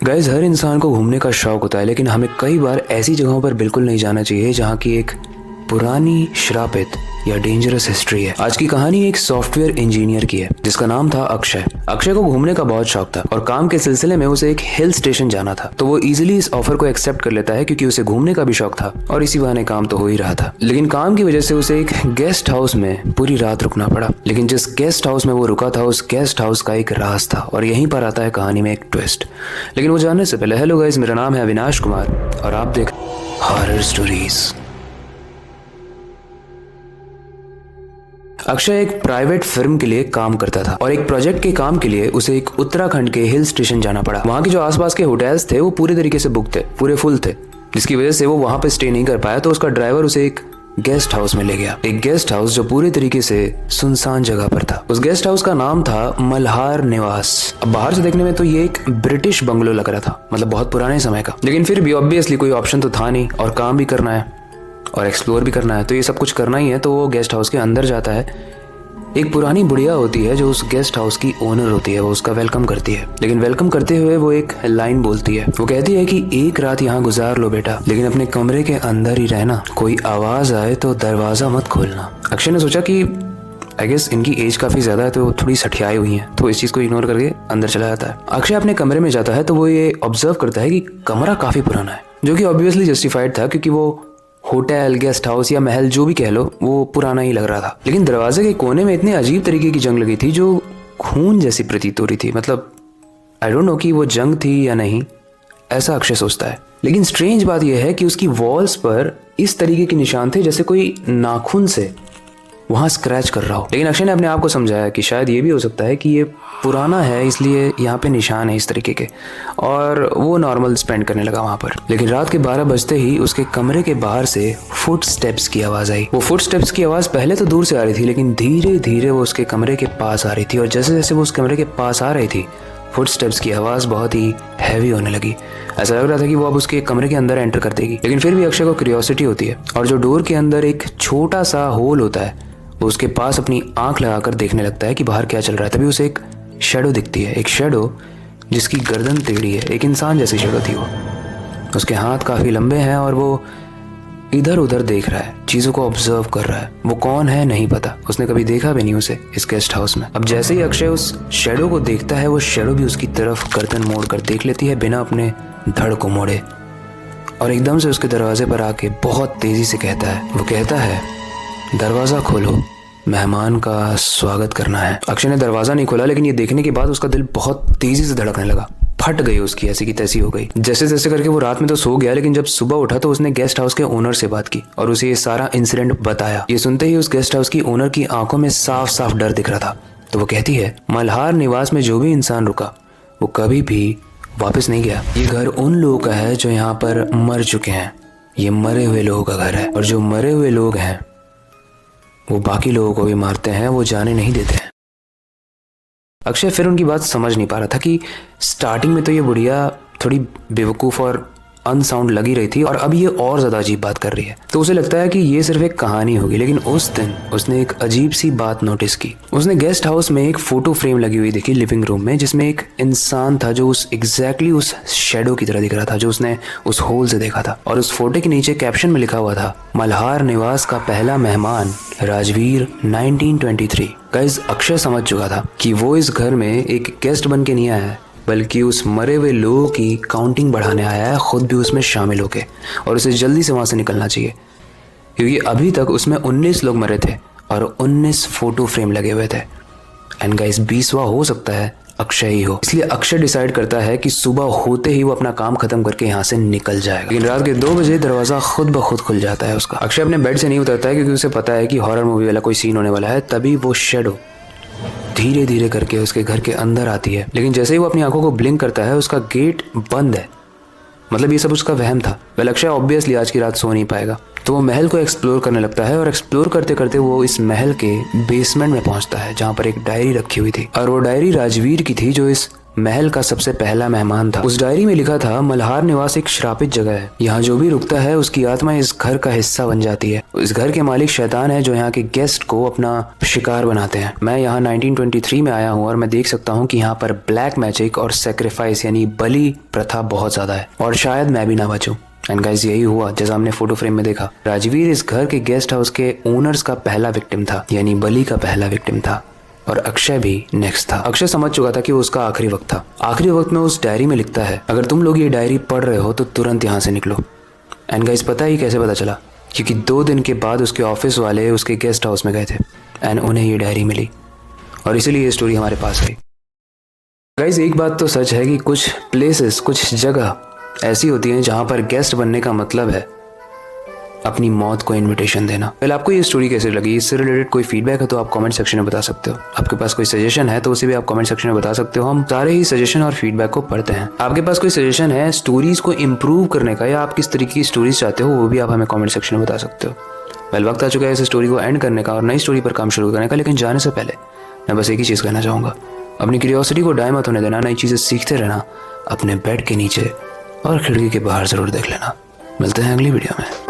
Guys, हर इंसान को घूमने का शौक होता है, लेकिन हमें कई बार ऐसी जगहों पर बिल्कुल नहीं जाना चाहिए जहाँ की एक पुरानी, श्रापित या डेंजरस हिस्ट्री है। आज की कहानी एक सॉफ्टवेयर इंजीनियर की है जिसका नाम था अक्षय। अक्षय को घूमने का बहुत शौक था और काम के सिलसिले में उसे एक हिल स्टेशन जाना था, तो वो इजीली इस ऑफर को एक्सेप्ट कर लेता है क्योंकि उसे घूमने का भी शौक था और इसी बहाने काम तो हो ही रहा था। लेकिन काम की वजह से उसे एक गेस्ट हाउस में पूरी रात रुकना पड़ा। लेकिन जिस गेस्ट हाउस में वो रुका था, उस गेस्ट हाउस का एक राज था और यहीं पर आता है कहानी में एक ट्विस्ट। लेकिन वो जानने से पहले, हेलो गाइस, मेरा नाम है अविनाश कुमार और आप देख हॉरर स्टोरीज। अक्षय एक प्राइवेट फिल्म के लिए काम करता था और एक प्रोजेक्ट के काम के लिए उसे एक उत्तराखंड के हिल स्टेशन जाना पड़ा। वहाँ के जो आसपास के होटल्स थे वो पूरे तरीके से बुक थे, पूरे फुल थे, जिसकी वजह से वो वहाँ पे स्टे नहीं कर पाया। तो उसका ड्राइवर उसे एक गेस्ट हाउस में ले गया, एक गेस्ट हाउस जो पूरे तरीके से सुनसान जगह पर था। उस गेस्ट हाउस का नाम था मल्हार निवास। अब बाहर से देखने में तो ये एक ब्रिटिश बंगलो लग रहा था, मतलब बहुत पुराने समय का, लेकिन फिर भी ऑब्वियसली कोई ऑप्शन तो था नहीं और काम भी करना है और एक्सप्लोर भी करना है, तो ये सब कुछ करना ही है। तो वो गेस्ट हाउस के अंदर जाता है। एक पुरानी बुढ़िया होती है जो उस गेस्ट हाउस की ओनर होती है, वो उसका वेलकम करती है। लेकिन वेलकम करते हुए वो एक लाइन बोलती है। वो कहती है कि एक रात यहाँ गुजार लो बेटा, लेकिन अपने कमरे के अंदर ही रहना, कोई आवाज आए तो दरवाजा मत खोलना। अक्षय ने सोचा कि आई गेस इनकी एज काफी ज्यादा है तो थोड़ी सठियाई हुई है, तो इस चीज को इग्नोर करके अंदर चला जाता है। अक्षय अपने कमरे में जाता है तो वो ये ऑब्जर्व करता है कि कमरा काफी पुराना है, जो कि ऑब्वियसली जस्टिफाइड था क्योंकि वो होटल, गेस्ट हाउस या महल जो भी कह लो, वो पुराना ही लग रहा था। लेकिन दरवाजे के कोने में इतने अजीब तरीके की जंग लगी थी जो खून जैसी प्रतीत हो रही थी। मतलब आई डोंट नो कि वो जंग थी या नहीं, ऐसा अक्षय सोचता है। लेकिन स्ट्रेंज बात यह है कि उसकी वॉल्स पर इस तरीके के निशान थे जैसे कोई नाखून से वहां स्क्रैच कर रहा हो। लेकिन अक्षय ने अपने आप को समझाया कि शायद ये भी हो सकता है कि ये पुराना है, इसलिए यहाँ पे निशान है इस तरीके के, और वो नॉर्मल स्पेंड करने लगा वहां पर। लेकिन रात के 12 बजते ही उसके कमरे के बाहर से फुट स्टेप्स की आवाज आई। वो फुट स्टेप्स की आवाज पहले तो दूर से आ रही थी, लेकिन धीरे धीरे वो उसके कमरे के पास आ रही थी और जैसे जैसे वो उस कमरे के पास आ रही थी, फुट स्टेप्स की आवाज बहुत ही हैवी होने लगी। ऐसा लग रहा था कि वो अब उसके कमरे के अंदर एंटर कर देगी। लेकिन फिर भी अक्षय को क्यूरियोसिटी होती है और जो डोर के अंदर एक छोटा सा होल होता है, वो उसके पास अपनी आंख लगाकर देखने लगता है कि बाहर क्या चल रहा है। तभी उसे एक शैडो दिखती है, एक शैडो जिसकी गर्दन टेढ़ी है, एक इंसान जैसी शैडो थी वो। उसके हाथ काफी लंबे हैं और वो इधर उधर देख रहा है, चीजों को ऑब्जर्व कर रहा है। वो कौन है नहीं पता, उसने कभी देखा भी नहीं उसे इस गेस्ट हाउस में। अब जैसे ही अक्षय उस शैडो को देखता है, वो शैडो भी उसकी तरफ गर्दन मोड़ कर देख लेती है बिना अपने धड़ को मोड़े, और एकदम से उसके दरवाजे पर आके बहुत तेजी से कहता है, वो कहता है, दरवाजा खोलो, मेहमान का स्वागत करना है। अक्षय ने दरवाजा नहीं खोला, लेकिन ये देखने के बाद उसका दिल बहुत तेजी से धड़कने लगा। फट गई उसकी, ऐसी की तैसी हो गई। जैसे जैसे करके वो रात में तो सो गया, लेकिन जब सुबह उठा तो उसने गेस्ट हाउस के ओनर से बात की और उसे ये सारा इंसिडेंट बताया। ये सुनते ही उस गेस्ट हाउस की ओनर की आंखों में साफ साफ डर दिख रहा था। तो वो कहती है, मल्हार निवास में जो भी इंसान रुका वो कभी भी वापस नहीं गया। ये घर उन लोगों का है जो यहाँ पर मर चुके हैं। ये मरे हुए लोगों का घर है और जो मरे हुए लोग हैं वो बाकी लोगों को भी मारते हैं, वो जाने नहीं देते हैं। अक्षय फिर उनकी बात समझ नहीं पा रहा था कि स्टार्टिंग में तो ये बुढ़िया थोड़ी बेवकूफ़ और अनसाउंड लगी रही थी और अब ये और ज़्यादा अजीब बात कर रही है। तो उसे लगता है कि ये सिर्फ एक कहानी होगी। लेकिन उस दिन उसने एक अजीब सी बात नोटिस की। उसने गेस्ट हाउस में एक फोटो फ्रेम लगी हुई देखी लिविंग रूम में, जिसमें एक इंसान था जो उस एग्जैक्टली उस शैडो की तरह दिख रहा था जो उसने उस होल से देखा था। और उस फोटो के नीचे कैप्शन में लिखा हुआ था, मल्हार निवास का पहला मेहमान राजवीर 1923। गाइस, अक्षय समझ चुका था कि वो इस घर में एक गेस्ट बन के नहीं आया है, बल्कि उस मरे हुए लोगों की काउंटिंग बढ़ाने आया है, खुद भी उसमें शामिल होके, और उसे जल्दी से वहां से निकलना चाहिए क्योंकि अभी तक उसमें 19 लोग मरे थे और 19 फोटो फ्रेम लगे हुए थे। एंड गाइस, 20वां हो सकता है अक्षय ही हो। इसलिए अक्षय डिसाइड करता है कि सुबह होते ही वो अपना काम खत्म करके यहाँ से निकल जाएगा। लेकिन रात के 2 बजे दरवाजा खुद ब खुद खुल जाता है उसका। अक्षय अपने बेड से नहीं उतरता है क्योंकि उसे पता है कि हॉरर मूवी वाला कोई सीन होने वाला है। तभी वो शैडो धीरे धीरे करके उसके घर के अंदर आती है। लेकिन जैसे ही वो अपनी आंखों को ब्लिंक करता है, उसका गेट बंद है। मतलब ये सब उसका वहम था। वेल, अक्षय ऑब्वियसली आज की रात सो नहीं पाएगा, तो वो महल को एक्सप्लोर करने लगता है और एक्सप्लोर करते करते वो इस महल के बेसमेंट में पहुंचता है जहां पर एक डायरी रखी हुई थी। और वो डायरी राजवीर की थी जो इस महल का सबसे पहला मेहमान था। उस डायरी में लिखा था, मल्हार निवास एक श्रापित जगह है, यहाँ जो भी रुकता है उसकी आत्मा इस घर का हिस्सा बन जाती है। इस घर के मालिक शैतान है जो यहाँ के गेस्ट को अपना शिकार बनाते हैं। मैं यहाँ 1923 में आया हूँ और मैं देख सकता हूँ कि यहाँ पर ब्लैक मैजिक और सेक्रीफाइस यानी बलि प्रथा बहुत ज्यादा है, और शायद मैं भी ना बचूं। एंड गाइस, यही हुआ जैसा हमने फोटो फ्रेम में देखा। राजवीर इस घर के गेस्ट हाउस के ओनर्स का पहला विक्टिम था, यानी बलि का पहला विक्टिम था, और अक्षय भी नेक्स्ट था। अक्षय समझ चुका था कि वो उसका आखिरी वक्त था। आखिरी वक्त में उस डायरी में लिखता है, अगर तुम लोग ये डायरी पढ़ रहे हो तो तुरंत यहाँ से निकलो। एंड गाइस, पता ही कैसे पता चला? क्योंकि 2 दिन के बाद उसके ऑफिस वाले उसके गेस्ट हाउस में गए थे एंड उन्हें ये डायरी मिली, और इसीलिए ये स्टोरी हमारे पास आई। गाइस, एक बात तो सच है कि कुछ प्लेसेस, कुछ जगह ऐसी होती हैं जहाँ पर गेस्ट बनने का मतलब है अपनी मौत को इनविटेशन देना। पहले आपको ये स्टोरी कैसे लगी? इससे रिलेटेड कोई फीडबैक है तो आप कमेंट सेक्शन में बता सकते हो। आपके पास कोई सजेशन है तो उसे भी आप कमेंट सेक्शन में बता सकते हो। हम सारे ही सजेशन और फीडबैक को पढ़ते हैं। आपके पास कोई सजेशन है स्टोरीज को इम्प्रूव करने का, या आप किस तरीके की स्टोरीज चाहते हो, वो भी आप हमें कमेंट सेक्शन में बता सकते हो। वेल, वक्त आ चुका है इस स्टोरी को एंड करने का और नई स्टोरी पर काम शुरू करने का। लेकिन जाने से पहले मैं बस एक ही चीज़ कहना चाहूँगा, अपनी क्यूरियोसिटी को डाय मत होने देना। नई चीज़ें सीखते रहना, अपने बेड के नीचे और खिड़की के बाहर ज़रूर देख लेना। मिलते हैं अगली वीडियो में।